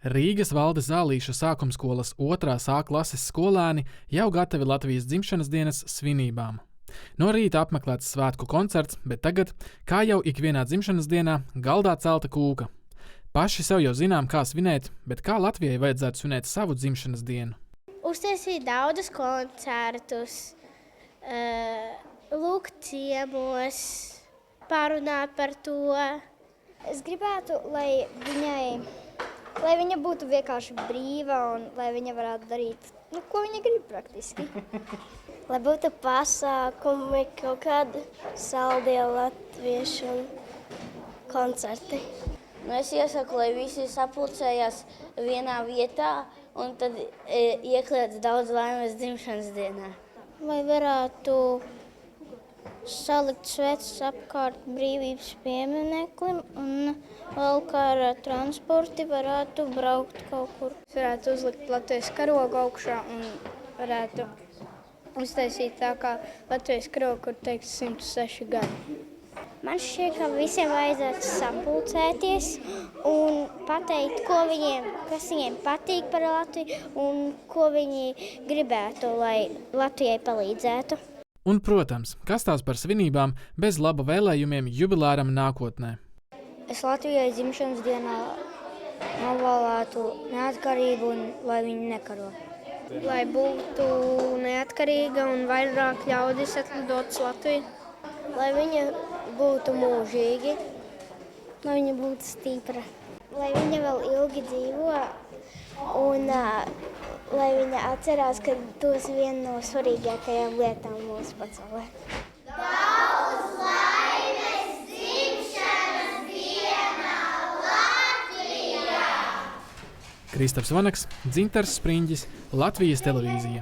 Rīgas Valdes Zālīša sākumskolas 2. A klases skolēni jau gatavi Latvijas dzimšanas dienas svinībām. No rīta apmeklēts svētku koncerts, bet tagad, kā jau ikvienā dzimšanas dienā, galdā celta kūka. Paši sev jau zinām, kā svinēt, bet kā Latvijai vajadzētu svinēt savu dzimšanas dienu? Uztaisīt daudzus koncertus, lūgt ciemos, parunāt par to. Es gribētu, lai viņa būtu vienkārši brīva un lai viņa varētu darīt, ko viņa grib praktiski. Lai būtu pasākumi, kaut kādi saldie latviešu koncerti. Es iesaku, lai visi sapulcējās vienā vietā un tad iekliedz daudz laimes dzimšanas dienā. Lai varētu salikt sveces apkārt brīvības piemineklim un vēl kā ar transporti varētu braukt kaut kur. Varētu uzlikt Latvijas karogu augšā un varētu uztaisīt tā kā Latvijas karogu, kur teiks 106 gadi. Man šķiet, ka visiem vajadzētu sapulcēties un pateikt, kas viņiem patīk par Latviju un ko viņi gribētu, lai Latvijai palīdzētu. Un, protams, kas tās par svinībām bez laba vēlējumiem jubilāram nākotnē. Es Latvijai dzimšanas dienā novēlētu neatkarību un lai viņi nekaro. Lai būtu neatkarīga un vairāk ļaudis atlidotas Latviju. Lai viņa būtu mūžīgi. Lai viņa būtu stipra. Lai viņa vēl ilgi dzīvo un lai viņa atcerās, ka dos viena no svarīgākajām lietām mūsu pasaulē. Daudz laimes dzimšanas dienā Latvijā! Kristaps Vanaks, Dzintars Spriņģis, Latvijas televīzija.